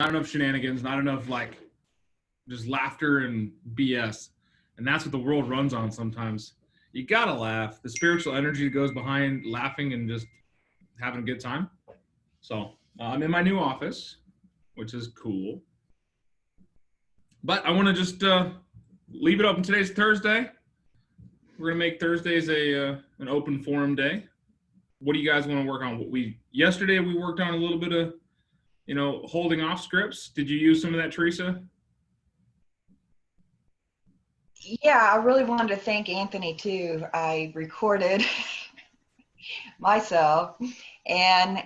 not enough shenanigans, not enough like just laughter and BS. And that's what the world runs on sometimes. You gotta laugh. The spiritual energy that goes behind laughing and just having a good time. So I'm in my new office, which is cool. But I want to just leave it open. Today's Thursday. We're gonna make Thursdays an open forum day. What do you guys want to work on? Yesterday we worked on a little bit of holding off scripts. Did you use some of that, Teresa? Yeah, I really wanted to thank Anthony too. I recorded myself, and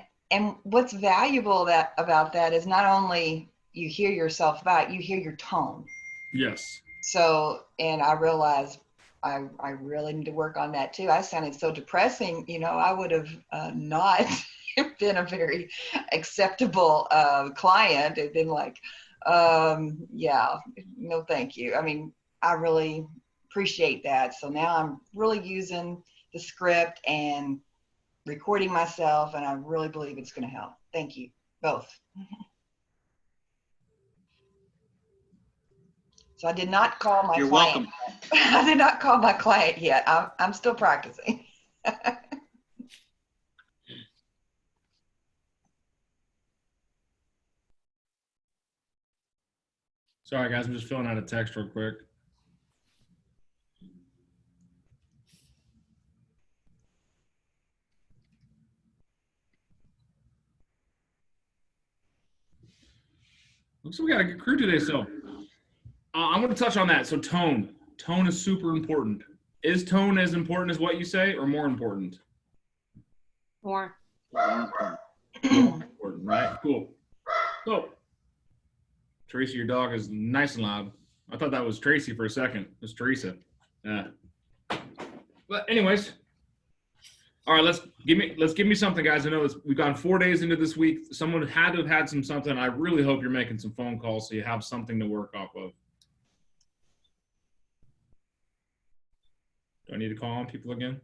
what's valuable about that is not only you hear yourself out, you hear your tone. Yes. So, and I realized I really need to work on that too. I sounded so depressing, I would have not been a very acceptable client. It'd been like, yeah, no, thank you. I mean, I really appreciate that. So now I'm really using the script and recording myself, and I really believe it's going to help. Thank you both. So I did not call my You're client. welcome. I did not call my client yet. I'm still practicing. Sorry, guys. I'm just filling out a text real quick. Looks like we got a good crew today. So I'm going to touch on that. So tone. Tone is super important. Is tone as important as what you say or more important? More. More important, right? Cool. So, Teresa, your dog is nice and loud. I thought that was Tracy for a second. It's Teresa. Yeah. But anyways, all right. Let's give me something, guys. I know we've gone 4 days into this week. Someone had to have had something. I really hope you're making some phone calls so you have something to work off of. Do I need to call on people again?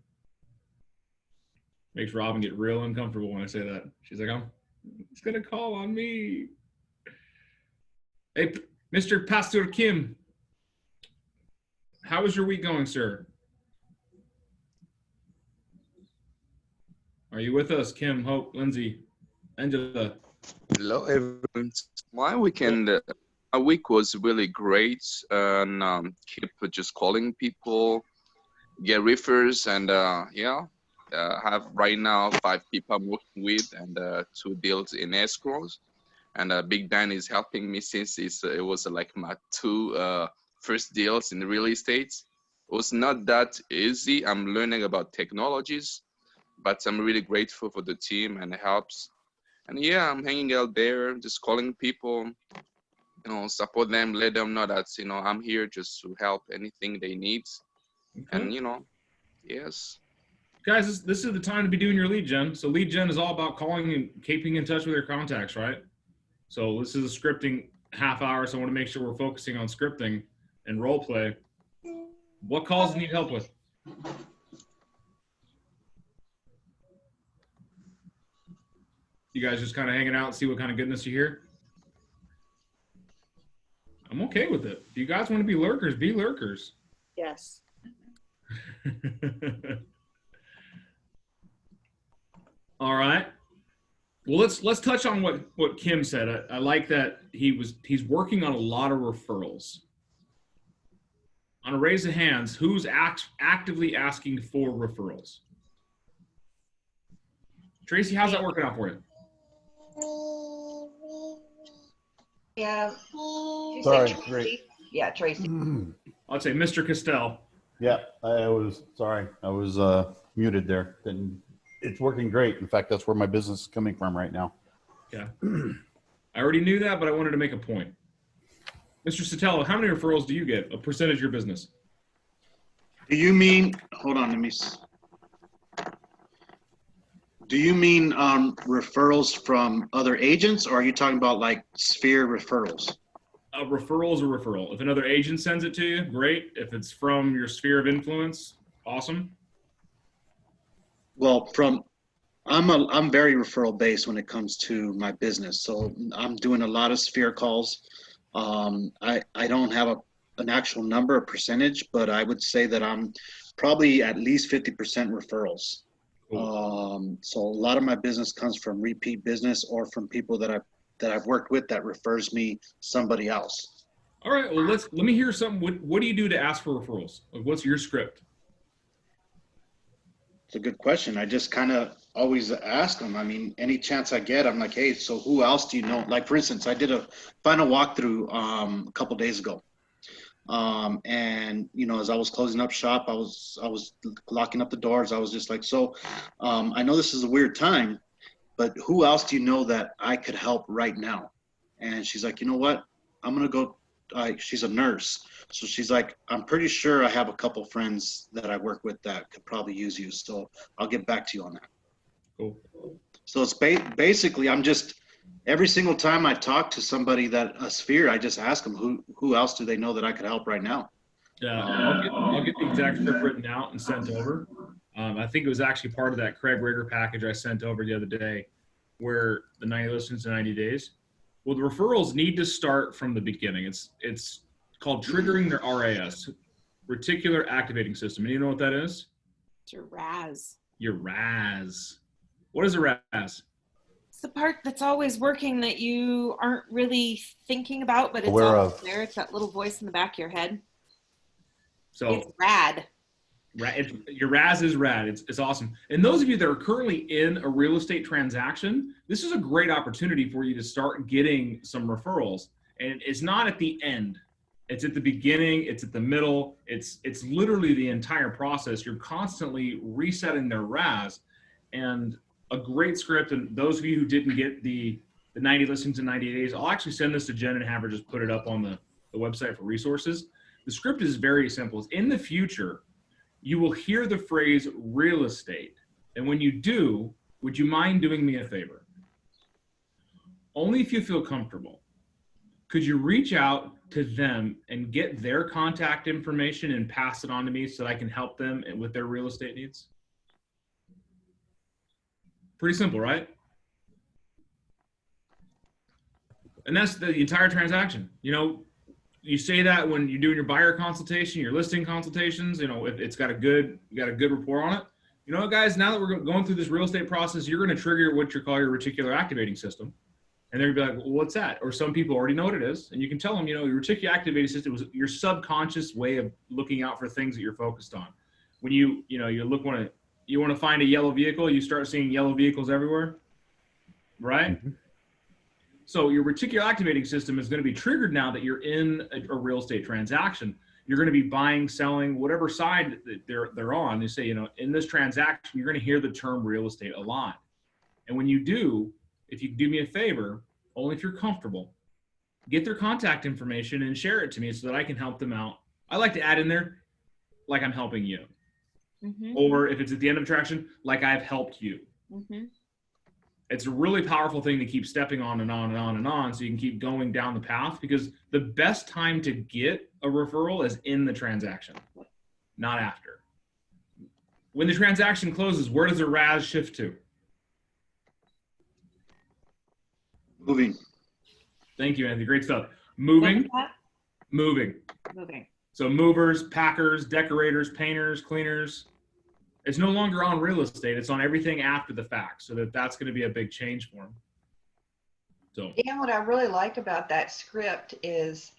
Makes Robin get real uncomfortable when I say that. She's like, he's gonna call on me. Hey, Mr. Pastor Kim, how is your week going, sir? Are you with us, Kim, Hope, Lindsay, Angela? Hello, everyone. My weekend, my week was really great, and keep just calling people, get refers, and have right now 5 people I'm working with, and 2 deals in escrows. And Big Dan is helping me since it was like my 2 first deals in real estate. It was not that easy. I'm learning about technologies, but I'm really grateful for the team and it helps. And yeah, I'm hanging out there, just calling people, support them, let them know that, I'm here just to help anything they need. Okay. And, yes. Guys, this is the time to be doing your lead gen. So lead gen is all about calling and keeping in touch with your contacts, right? So this is a scripting half hour, so I want to make sure we're focusing on scripting and role play. What calls do you need help with? You guys just kind of hanging out and see what kind of goodness you hear? I'm okay with it. If you guys want to be lurkers, be lurkers. Yes. All right. Well, let's touch on what Kim said. I like that he's working on a lot of referrals. On a raise of hands, who's actively asking for referrals? Tracy, how's that working out for you? Yeah. Sorry, great. Yeah, Tracy. I'd say Mr. Castell. Yeah, I was muted there. Then it's working great. In fact, that's where my business is coming from right now. Yeah. I already knew that, but I wanted to make a point. Mr. Sotelo, how many referrals do you get? A percentage of your business? Do you mean, hold on, do you mean referrals from other agents, or are you talking about like Sphere referrals? A referral is a referral. If another agent sends it to you, great. If it's from your sphere of influence, awesome. Well, I'm very referral based when it comes to my business. So I'm doing a lot of Sphere calls. I don't have an actual number, a percentage, but I would say that I'm probably at least 50% referrals. So a lot of my business comes from repeat business or from people that I've worked with that refers me somebody else. All right. Well, let me hear something. What do you do to ask for referrals? Like, what's your script? It's a good question. I just kind of always ask them. I mean, any chance I get, I'm like, hey, so who else do you know? Like, for instance, I did a final walkthrough a couple days ago. And as I was closing up shop, I was locking up the doors. I was just like, so I know this is a weird time, but who else do you know that I could help right now? And she's like, you know what? I'm going to go. She's a nurse. So she's like, I'm pretty sure I have a couple friends that I work with that could probably use you. So I'll get back to you on that. Cool. So it's basically, I'm just, every single time I talk to somebody a Sphere, I just ask them who else do they know that I could help right now? Yeah, I'll get the exact script written out and sent over. I think it was actually part of that Craig Rigger package I sent over the other day, where the 90 listens in 90 days. Well, the referrals need to start from the beginning. It's called triggering their RAS, reticular activating system. And you know what that is? It's your RAS. Your RAS. What is a RAS? It's the part that's always working that you aren't really thinking about, but it's Aware always of. there. It's that little voice in the back of your head. So It's rad. your RAS is rad. It's awesome. And those of you that are currently in a real estate transaction, this is a great opportunity for you to start getting some referrals. And it's not at the end. It's at the beginning. It's at the middle. It's literally the entire process. You're constantly resetting their RAS. And a great script. And those of you who didn't get the 90 listings in 90 days, I'll actually send this to Jen and have her just put it up on the website for resources. The script is very simple. In the future, you will hear the phrase real estate. And when you do, would you mind doing me a favor? Only if you feel comfortable. Could you reach out to them and get their contact information and pass it on to me so that I can help them with their real estate needs? Pretty simple, right? And that's the entire transaction. You say that when you're doing your buyer consultation, your listing consultations, if it's got a good rapport on it. You know what, guys, now that we're going through this real estate process, you're going to trigger what you call your reticular activating system. And they're going to be like, well, what's that? Or some people already know what it is. And you can tell them, your reticular activating system was your subconscious way of looking out for things that you're focused on. When you want to find a yellow vehicle, you start seeing yellow vehicles everywhere, right? Mm-hmm. So your reticular activating system is going to be triggered now that you're in a real estate transaction. You're going to be buying, selling, whatever side that they're on. They say, in this transaction, you're going to hear the term real estate a lot. And when you do, if you do me a favor, only if you're comfortable, get their contact information and share it to me so that I can help them out. I like to add in there, like I'm helping you. Mm-hmm. Or if it's at the end of a transaction, like I've helped you. Mm-hmm. It's a really powerful thing to keep stepping on and on and on and on so you can keep going down the path, because the best time to get a referral is in the transaction, not after. When the transaction closes, where does the RAS shift to? Moving. Thank you, Anthony. Great stuff. Moving. So movers, packers, decorators, painters, cleaners. It's no longer on real estate. It's on everything after the fact. So that's going to be a big change for them. So. And what I really like about that script is,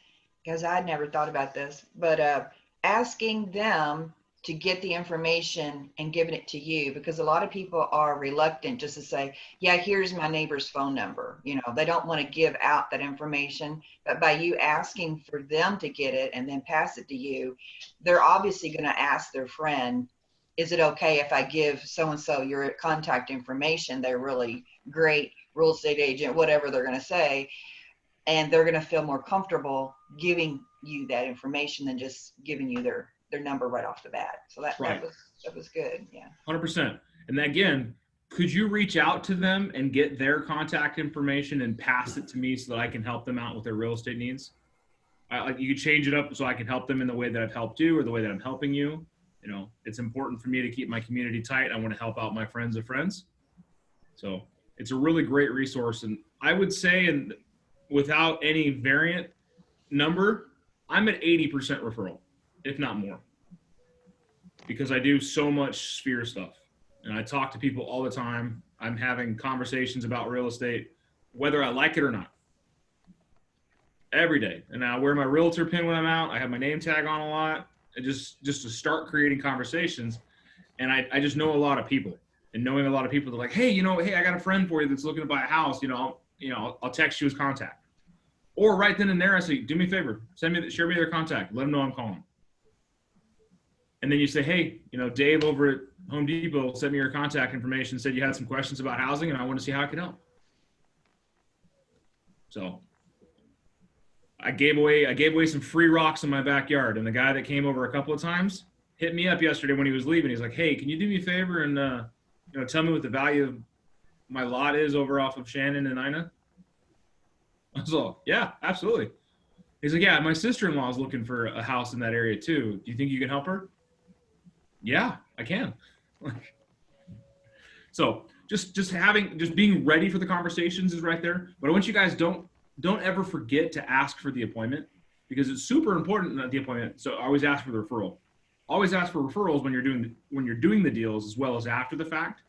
because I'd never thought about this, but asking them to get the information and giving it to you, because a lot of people are reluctant just to say, yeah, here's my neighbor's phone number. They don't want to give out that information, but by you asking for them to get it and then pass it to you, they're obviously going to ask their friend, is it okay if I give so-and-so your contact information? They're really great real estate agent, whatever they're going to say. And they're going to feel more comfortable giving you that information than just giving you their number right off the bat. So that was good. Yeah. 100%. And again, could you reach out to them and get their contact information and pass it to me so that I can help them out with their real estate needs? You could change it up so I can help them in the way that I've helped you or the way that I'm helping you. It's important for me to keep my community tight. I want to help out my friends of friends. So it's a really great resource. And I would say, and without any variant number, I'm at 80% referral, if not more, because I do so much Sphere stuff and I talk to people all the time. I'm having conversations about real estate, whether I like it or not, every day. And I wear my realtor pin when I'm out. I have my name tag on a lot, and just to start creating conversations. And I just know a lot of people, and knowing a lot of people, they're like, hey, hey, I got a friend for you that's looking to buy a house. I'll text you his contact, or right then and there, I say, do me a favor, share me their contact, let them know I'm calling. And then you say, hey, Dave over at Home Depot sent me your contact information, said you had some questions about housing, and I want to see how I could help. So I gave away some free rocks in my backyard, and the guy that came over a couple of times hit me up yesterday when he was leaving. He's like, hey, can you do me a favor and tell me what the value of my lot is over off of Shannon and Ina? I was like, yeah, absolutely. He's like, yeah, my sister-in-law is looking for a house in that area too. Do you think you can help her? Yeah, I can. So just being ready for the conversations is right there. But I want you guys don't ever forget to ask for the appointment, because it's super important at the appointment. So always ask for the referral. Always ask for referrals when you're doing the deals, as well as after the fact.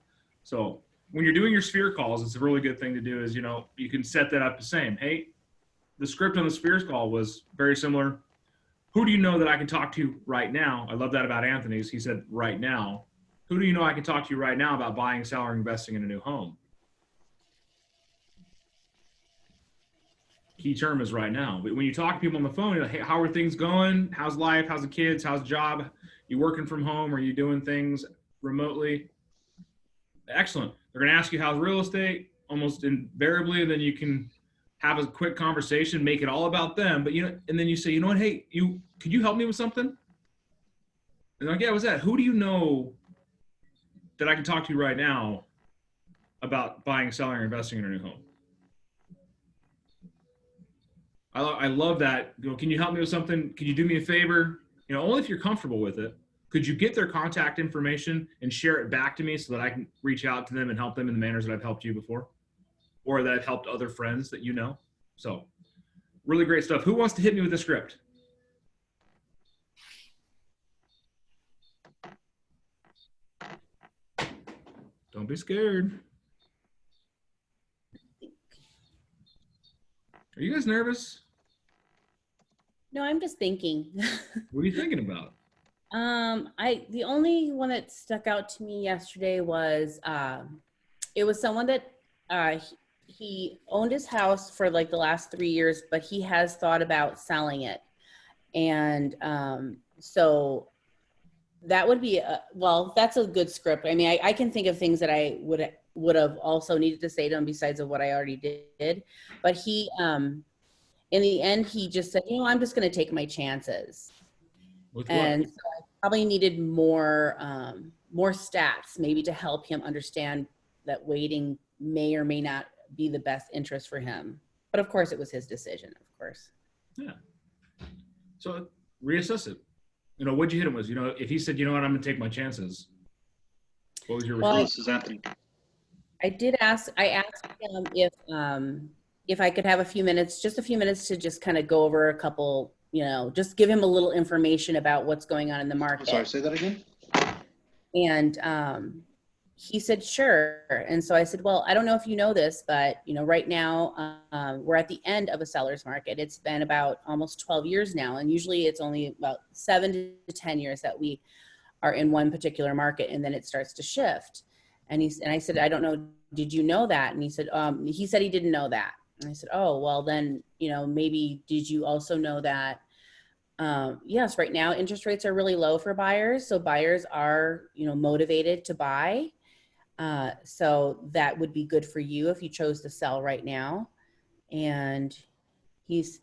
So when you're doing your Sphere calls, it's a really good thing to do is, you can set that up the same. Hey, the script on the Spheres call was very similar. Who do you know that I can talk to right now? I love that about Anthony's. He said, right now. Who do you know I can talk to right now about buying, selling, or investing in a new home? Key term is right now. But when you talk to people on the phone, you're like, hey, how are things going? How's life? How's the kids? How's the job? You working from home? Are you doing things remotely? Excellent. They're going to ask you how's real estate almost invariably, and then you can have a quick conversation, make it all about them. But and then you say, you know what? Hey, could you help me with something? And they're like, yeah, what's that? Who do you know that I can talk to right now about buying, selling, or investing in a new home? I love that. Can you help me with something? Can you do me a favor? Only if you're comfortable with it. Could you get their contact information and share it back to me so that I can reach out to them and help them in the manners that I've helped you before, or that I've helped other friends that you know? So really great stuff. Who wants to hit me with the script? Don't be scared. Are you guys nervous? No, I'm just thinking. What are you thinking about? The only one that stuck out to me yesterday was, it was someone that, he owned his house for like the last 3 years, but he has thought about selling it. And, so that would be, well, that's a good script. I mean, I can think of things that I would have also needed to say to him besides of what I already did. But he, in the end, he just said, I'm just going to take my chances. And so I probably needed more stats maybe to help him understand that waiting may or may not be the best interest for him. But of course, it was his decision, of course. Yeah. So reassess it. What'd you hit him with? If he said, I'm going to take my chances, what was your response? This is Anthony. I asked him if I could have a few minutes to just kind of go over a couple, just give him a little information about what's going on in the market. Sorry, say that again. And he said, sure. And so I said, well, I don't know if you know this, but right now we're at the end of a seller's market. It's been about almost 12 years now. And usually it's only about 7 to 10 years that we are in one particular market, and then it starts to shift. And I said, I don't know, did you know that? And he said he didn't know that. And I said, oh, well then, maybe did you also know that, yes, right now interest rates are really low for buyers. So buyers are, motivated to buy. So that would be good for you if you chose to sell right now. And he's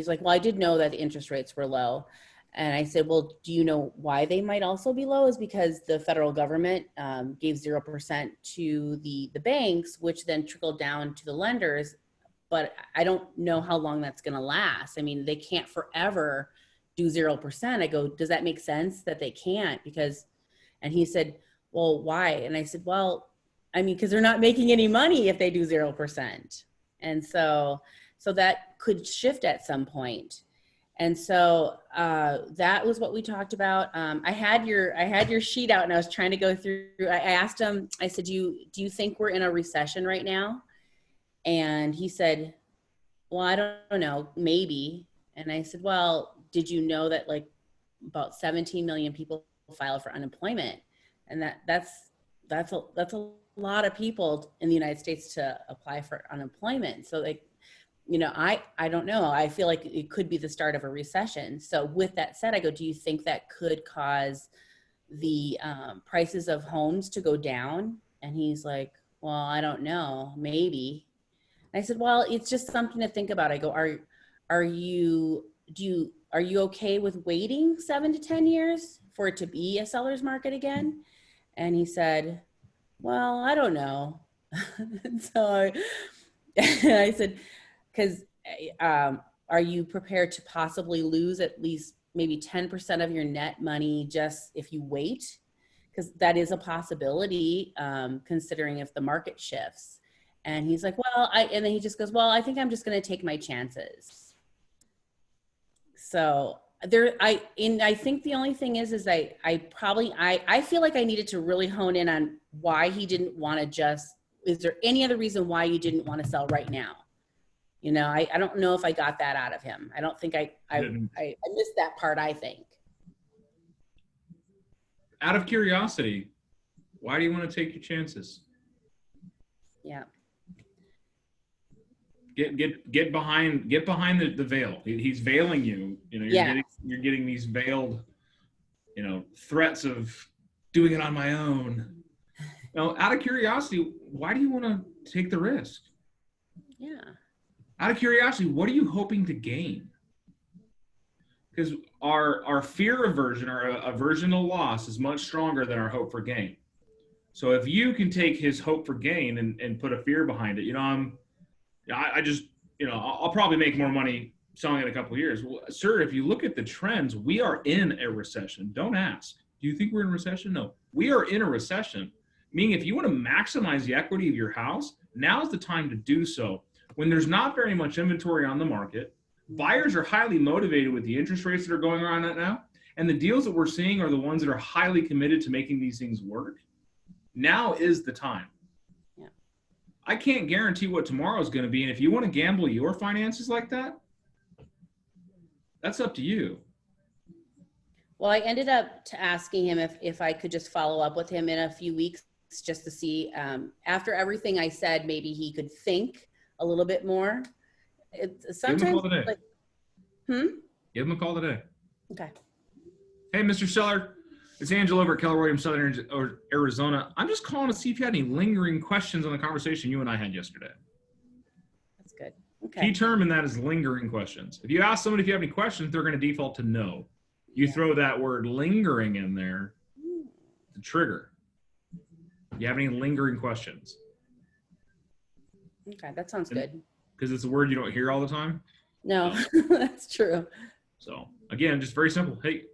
like, well, I did know that the interest rates were low. And I said, well, do you know why they might also be low? Is because the federal government gave 0% to the banks, which then trickled down to the lenders. But I don't know how long that's going to last. I mean, they can't forever do 0%. I go, does that make sense that they can't? And he said, well, why? And I said, well, I mean, because they're not making any money if they do 0%. And so that could shift at some point. And so that was what we talked about. I had your sheet out and I was trying to go through. I asked him, I said, do you think we're in a recession right now? And he said, well, I don't know, maybe. And I said, well, did you know that like about 17 million people filed for unemployment? And that's a lot of people in the United States to apply for unemployment. So like, you know, I don't know. I feel like it could be the start of a recession. So with that said, I go, do you think that could cause the prices of homes to go down? And he's like, well, I don't know, maybe. And I said, well, it's just something to think about. I go, are you okay with waiting 7 to 10 years for it to be a seller's market again? And he said, well, I don't know. So I said, because are you prepared to possibly lose at least maybe 10% of your net money just if you wait? Because that is a possibility, considering if the market shifts. And he's like, well, and then he just goes, well, I think I'm just going to take my chances. So I think the only thing is I feel like I needed to really hone in on why he didn't want to is there any other reason why you didn't want to sell right now? You know, I don't know if I got that out of him. I don't think I missed that part, I think. Out of curiosity, why do you want to take your chances? Yeah. Get behind the veil. He's veiling you. You know, you're getting these veiled, you know, threats of doing it on my own. Now, out of curiosity, why do you want to take the risk? Yeah. Out of curiosity, what are you hoping to gain? Because our fear aversion, our aversion to loss, is much stronger than our hope for gain. So if you can take his hope for gain and put a fear behind it, you know, I'll probably make more money selling in a couple of years. Well, sir, if you look at the trends, we are in a recession. Don't ask, do you think we're in a recession? No, we are in a recession. Meaning if you want to maximize the equity of your house, now's the time to do so. When there's not very much inventory on the market, buyers are highly motivated with the interest rates that are going around right now. And the deals that we're seeing are the ones that are highly committed to making these things work. Now is the time. Yeah. I can't guarantee what tomorrow is going to be. And if you want to gamble your finances like that, that's up to you. Well, I ended up asking him if I could just follow up with him in a few weeks just to see, after everything I said, maybe he could think a little bit more. Sometimes, give him a call today. Give him a call today. Okay. Hey, Mr. Seller, it's Angela over at Keller Williams Southern Arizona. I'm just calling to see if you had any lingering questions on the conversation you and I had yesterday. That's good. Okay. Key term in that is lingering questions. If you ask somebody if you have any questions, they're going to default to no. You throw that word lingering in there to trigger. Do you have any lingering questions? Okay, that sounds good. Because it's a word you don't hear all the time. No, that's true. So again, just very simple. Hey,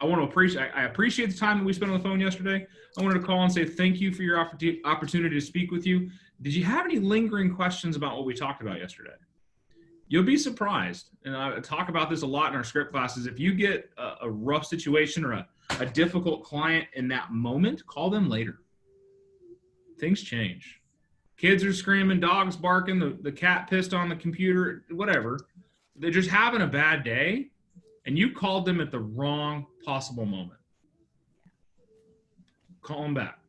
I appreciate the time that we spent on the phone yesterday. I wanted to call and say thank you for your opportunity to speak with you. Did you have any lingering questions about what we talked about yesterday? You'll be surprised. And I talk about this a lot in our script classes. If you get a rough situation or a difficult client in that moment, call them later. Things change. Kids are screaming, dogs barking, the cat pissed on the computer, whatever. They're just having a bad day, and you called them at the wrong possible moment. Call them back.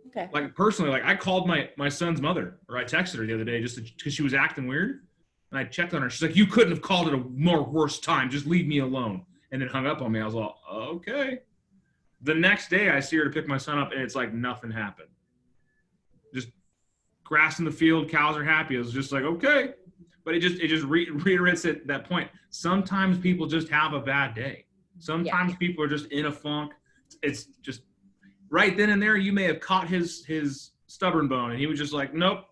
Okay. Like personally, like I called my son's mother, or I texted her the other day just because she was acting weird. And I checked on her. She's like, you couldn't have called it a more worse time. Just leave me alone. And then hung up on me. I was like, okay. The next day I see her to pick my son up and it's like nothing happened. Just grass in the field, cows are happy. I was just like, okay. But it just reiterates at that point. Sometimes people just have a bad day. Sometimes people are just in a funk. It's just right then and there, you may have caught his stubborn bone. And he was just like, nope.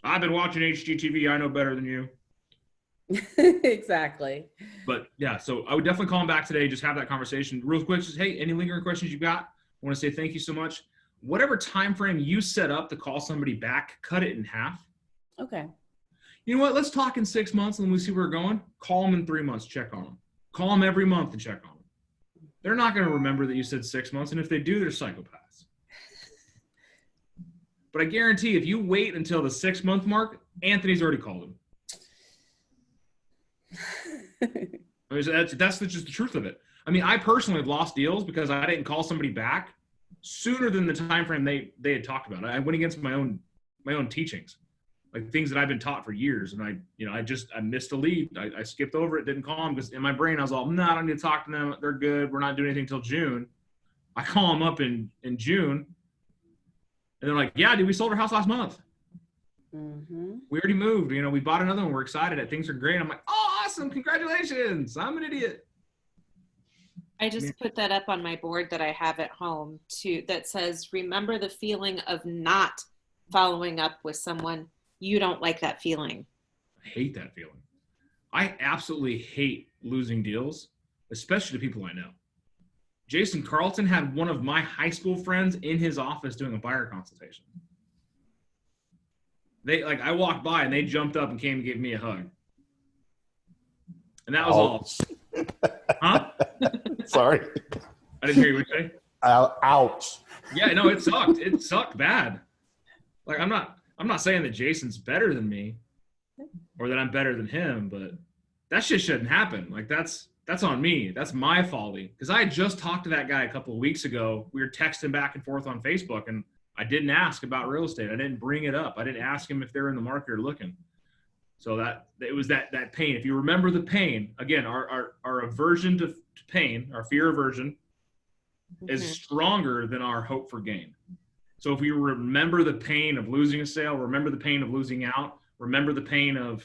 I've been watching HGTV. I know better than you. Exactly. But yeah, so I would definitely call him back today. Just have that conversation real quick. Just, hey, any lingering questions you got? I want to say thank you so much. whatever time frame you set up to call somebody back, cut it in half. Okay. You know what? Let's talk in 6 months and we see where we're going. Call them in 3 months, check on them. Call them every month and check on them. They're not going to remember that you said 6 months, and if they do, they're psychopaths. But I guarantee if you wait until the 6 month mark, Anthony's already called him. I mean, that's just the truth of it. I mean, I personally have lost deals because I didn't call somebody back sooner than the time frame they had talked about. I went against my own teachings, like things that I've been taught for years, and I missed a lead. I skipped over it, didn't call them because in my brain I was all, no, I don't need to talk to them. They're good. We're not doing anything until June. I call them up in June, and they're like, yeah, dude, we sold our house last month. Mm-hmm. We already moved. You know, we bought another one. We're excited. Things are great. I'm like, oh, awesome. Congratulations. I'm an idiot. I just put that up on my board that I have at home that says, remember the feeling of not following up with someone. You don't like that feeling. I hate that feeling. I absolutely hate losing deals, especially to people I know. Jason Carlton had one of my high school friends in his office doing a buyer consultation. I walked by and they jumped up and came and gave me a hug. And that was all. Huh? Sorry. I didn't hear you say. Ouch. Yeah, no, it sucked. It sucked bad. Like, I'm not saying that Jason's better than me or that I'm better than him, but that shit shouldn't happen. Like, that's on me. That's my folly. Because I had just talked to that guy a couple of weeks ago. We were texting back and forth on Facebook, and I didn't ask about real estate. I didn't bring it up. I didn't ask him if they're in the market or looking. So it was that pain. If you remember the pain, again, our aversion to pain, our fear aversion, is stronger than our hope for gain. So if we remember the pain of losing a sale, remember the pain of losing out, remember the pain of,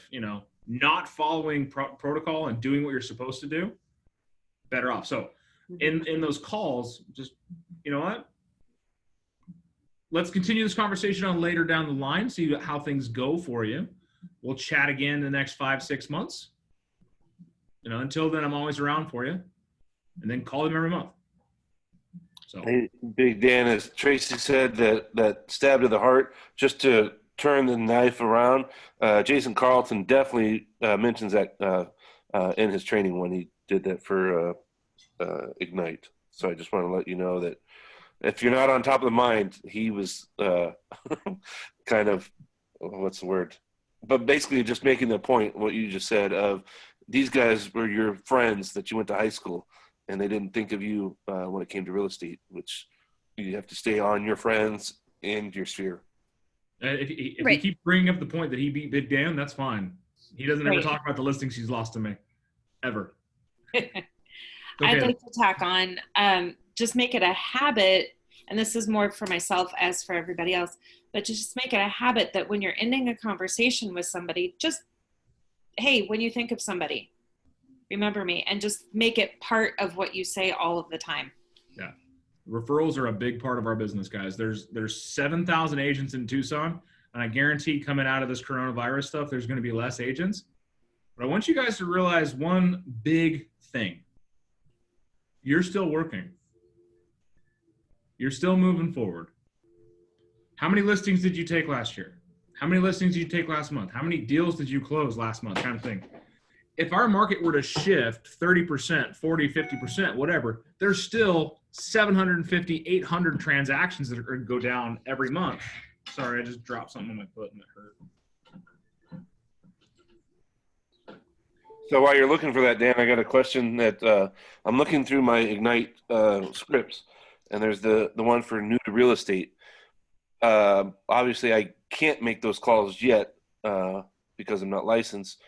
not following protocol and doing what you're supposed to do, better off. So in those calls, just, you know what? Let's continue this conversation on later down the line, see how things go for you. We'll chat again in the next 5-6 months. Until then, I'm always around for you. And then call them every month. So, hey, Big Dan, as Tracy said, that stab to the heart, just to turn the knife around. Jason Carlton definitely mentions that in his training when he did that for Ignite. So I just want to let you know that if you're not on top of the mind, he was kind of, what's the word? But basically just making the point, what you just said, of these guys were your friends that you went to high school, and they didn't think of you when it came to real estate, which you have to stay on your friends and your sphere. If you keep bringing up the point that he beat Big Dan, that's fine. He doesn't ever talk about the listings he's lost to me, ever. I'd like to tack on, just make it a habit, and this is more for myself as for everybody else, but just make it a habit that when you're ending a conversation with somebody, just, hey, when you think of somebody, remember me, and just make it part of what you say all of the time. Yeah. Referrals are a big part of our business, guys. There's 7,000 agents in Tucson, and I guarantee coming out of this coronavirus stuff, there's going to be less agents. But I want you guys to realize one big thing. You're still working. You're still moving forward. How many listings did you take last year? How many listings did you take last month? How many deals did you close last month? Kind of thing. If our market were to shift 30%, 40, 50%, whatever, there's still 750, 800 transactions that are going to go down every month. Sorry, I just dropped something on my foot and it hurt. So while you're looking for that, Dan, I got a question that I'm looking through my Ignite scripts, and there's the one for new to real estate. Obviously, I can't make those calls yet because I'm not licensed.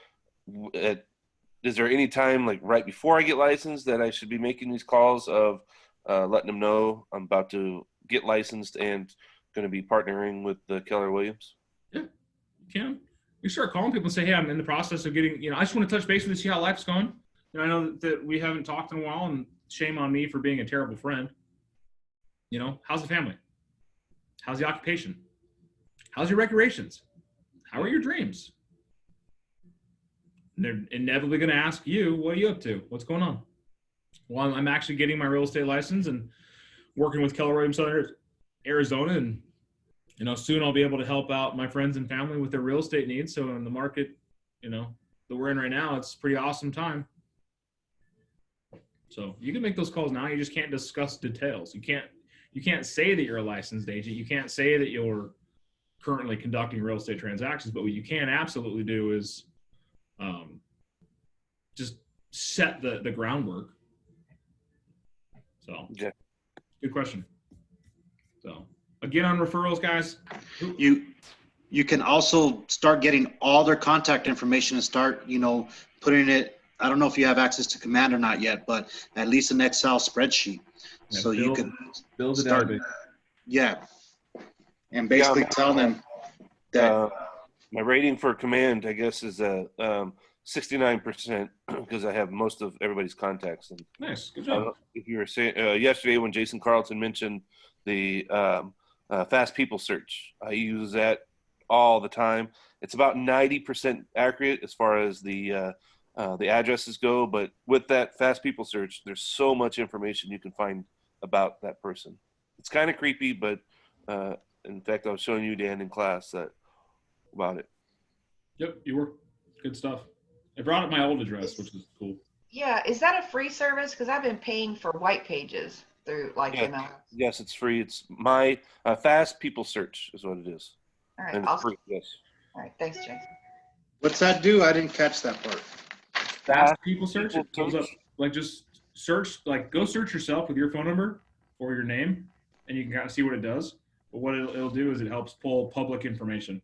Is there any time, like right before I get licensed, that I should be making these calls of letting them know I'm about to get licensed and going to be partnering with Keller Williams? Yeah, you can. You start calling people and say, hey, I'm in the process of getting, I just want to touch base with you, see how life's going. I know that we haven't talked in a while, and shame on me for being a terrible friend. How's the family? How's the occupation? How's your recreations? How are your dreams? And they're inevitably going to ask you, what are you up to? What's going on? Well, I'm actually getting my real estate license and working with Keller Williams Arizona, and soon I'll be able to help out my friends and family with their real estate needs. So in the market, that we're in right now, it's a pretty awesome time. So you can make those calls now. You just can't discuss details. You can't say that you're a licensed agent. You can't say that you're currently conducting real estate transactions. But what you can absolutely do is just set the groundwork. So Yeah. good question. So again, on referrals, guys, You can also start getting all their contact information and start, putting it. I don't know if you have access to Command or not yet, but at least an Excel spreadsheet. Yeah, So you can build a start, database. yeah, and basically tell them that my rating for Command, I guess, is 69% because I have most of everybody's contacts. And Nice, good job. if you were saying yesterday when Jason Carlton mentioned the fast people search, I use that all the time. It's about 90% accurate as far as the addresses go, but with that fast people search, there's so much information you can find about that person. It's kind of creepy, but in fact, I was showing you, Dan, in class about it. Yep, you were. Good stuff. I brought up my old address, which is cool. Yeah, is that a free service? Because I've been paying for white pages through MLS. Yes, it's free. It's my fast people search is what it is. All right, And it's awesome. free, yes. All right, thanks, Jason. what's that do? I didn't catch that part. Fast people search. It comes up just search, go search yourself with your phone number or your name, and you can kind of see what it does. But what it'll do is it helps pull public information.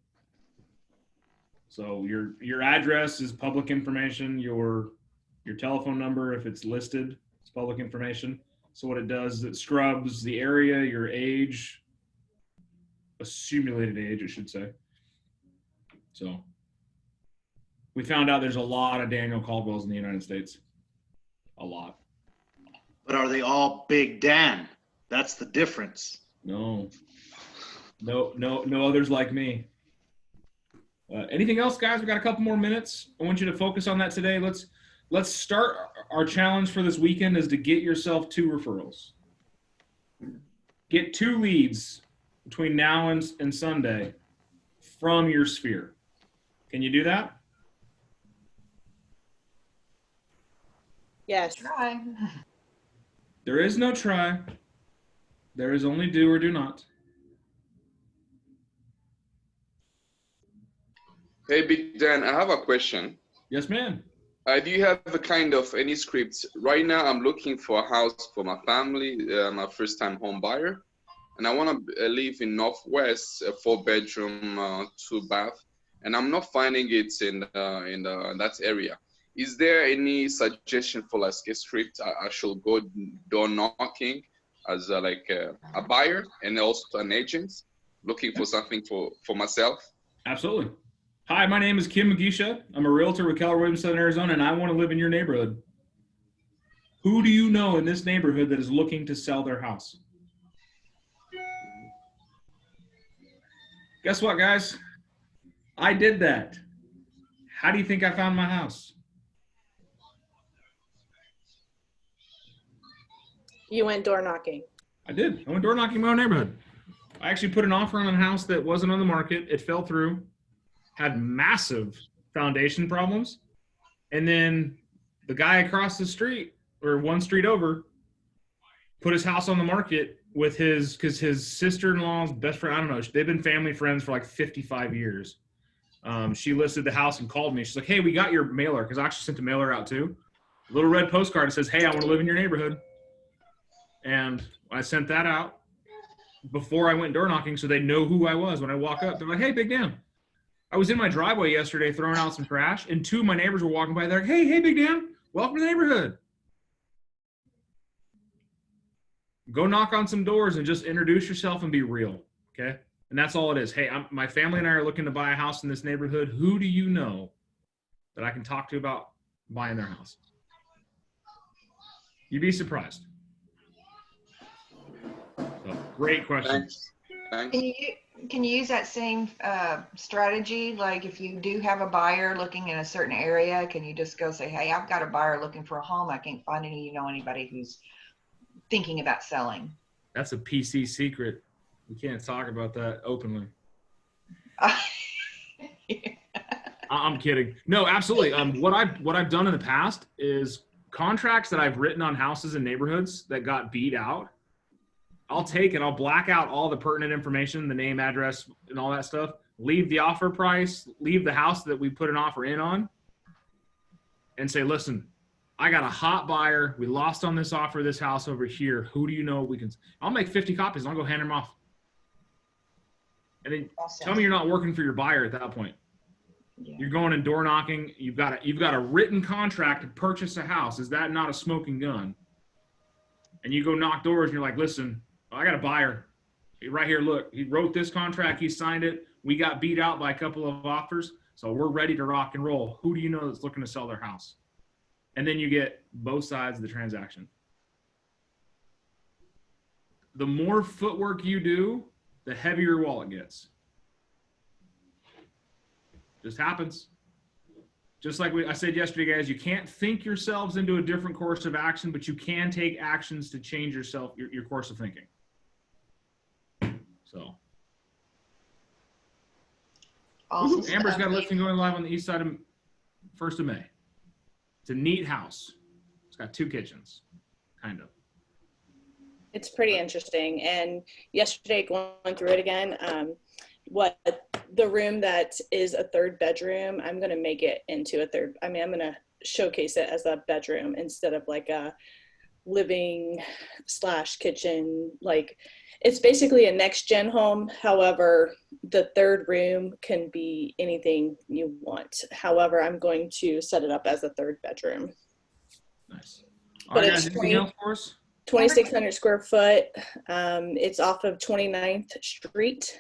So your address is public information. Your telephone number, if it's listed, it's public information. So what it does is it scrubs the area, your age, accumulated age, I should say. So we found out there's a lot of Daniel Caldwells in the United States. A lot. But are they all Big Dan? That's the difference. No others like me. Anything else, guys? We got a couple more minutes. I want you to focus on that today. Let's start. Our challenge for this weekend is to get yourself 2 referrals. Get 2 leads between now and Sunday from your sphere. Can you do that? Yes. Try. There is no try. There is only do or do not. Hey, Big Dan, I have a question. Yes, ma'am. Do you have any scripts? Right now, I'm looking for a house for my family, my first-time home buyer, and I want to live in Northwest, a 4-bedroom, 2-bath, and I'm not finding it in that area. Is there any suggestion for a script I should go door knocking as a buyer and also an agent looking for something for myself? Absolutely. Hi, my name is Kim Magisha. I'm a realtor with Keller Williams, Southern Arizona, and I want to live in your neighborhood. Who do you know in this neighborhood that is looking to sell their house? Guess what, guys? I did that. How do you think I found my house? You went door knocking. I did. I went door knocking in my own neighborhood. I actually put an offer on a house that wasn't on the market. It fell through. Had massive foundation problems. And then the guy across the street, or one street over, put his house on the market with because his sister-in-law's best friend, I don't know, they've been family friends for 55 years. She listed the house and called me. She's like, hey, we got your mailer, because I actually sent a mailer out too. A little red postcard that says, hey, I want to live in your neighborhood. And I sent that out before I went door knocking so they know who I was. When I walk up, they're like, hey, Big Dan. I was in my driveway yesterday throwing out some trash, and 2 of my neighbors were walking by. They're like, hey, Big Dan, welcome to the neighborhood. Go knock on some doors and just introduce yourself and be real, okay? And that's all it is. Hey, my family and I are looking to buy a house in this neighborhood. Who do you know that I can talk to about buying their house? You'd be surprised. So, great question. Thanks. Can you use that same strategy? Like if you do have a buyer looking in a certain area, can you just go say, hey, I've got a buyer looking for a home. I can't find anybody who's thinking about selling. That's a PC secret. We can't talk about that openly. I'm kidding. No, absolutely. What I've done in the past is contracts that I've written on houses in neighborhoods that got beat out. I'll take it. I'll black out all the pertinent information, the name, address, and all that stuff. Leave the offer price. Leave the house that we put an offer in on, and say, "Listen, I got a hot buyer. We lost on this offer. This house over here. Who do you know we can?" I'll make 50 copies. And I'll go hand them off. And then tell me you're not working for your buyer at that point. Yeah. You're going and door knocking. You've got a written contract to purchase a house. Is that not a smoking gun? And you go knock doors and you're like, "Listen, I got a buyer right here. Look, he wrote this contract. He signed it. We got beat out by a couple of offers. So we're ready to rock and roll. Who do you know that's looking to sell their house?" And then you get both sides of the transaction. The more footwork you do, the heavier your wallet gets. Just happens. Just like I said yesterday, guys, you can't think yourselves into a different course of action, but you can take actions to change yourself, your course of thinking. So. Awesome. Amber's got a listing going live on the east side of 1st of May. It's a neat house. It's got 2 kitchens, kind of. It's pretty interesting. And yesterday, going through it again, what the room that is a 3rd bedroom, I'm going to make it into a 3rd. I mean, I'm going to showcase it as a bedroom instead of like a living / kitchen. Like, it's basically a next gen home. However, the 3rd room can be anything you want. However, I'm going to set it up as a 3rd bedroom. Nice. All But right, it's guys, anything else for us? 2,600 square foot. It's off of 29th Street,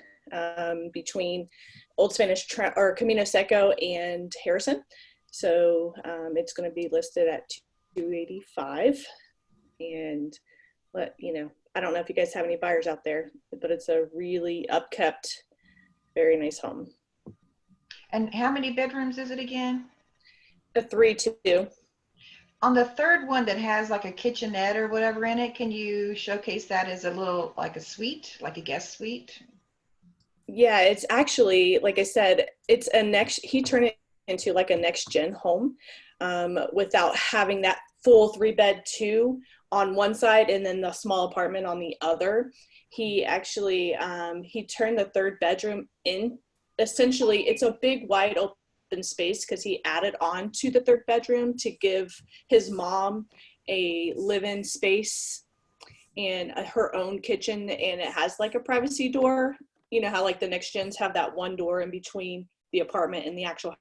between Old Spanish or Camino Seco and Harrison. So it's going to be listed at $285. And I don't know if you guys have any buyers out there, but it's a really upkept, very nice home. And how many bedrooms is it again? A 3-2. On the 3rd one that has like a kitchenette or whatever in it, can you showcase that as a little, like a suite, like a guest suite? Yeah, it's actually, like I said, it's he turned it into like a next gen home, without having that full 3-bed 2 on one side and then the small apartment on the other. He actually, he turned the 3rd bedroom in. Essentially, it's a big wide open space because he added on to the 3rd bedroom to give his mom a live-in space and her own kitchen, and it has like a privacy door. You know how like the next gens have that one door in between the apartment and the actual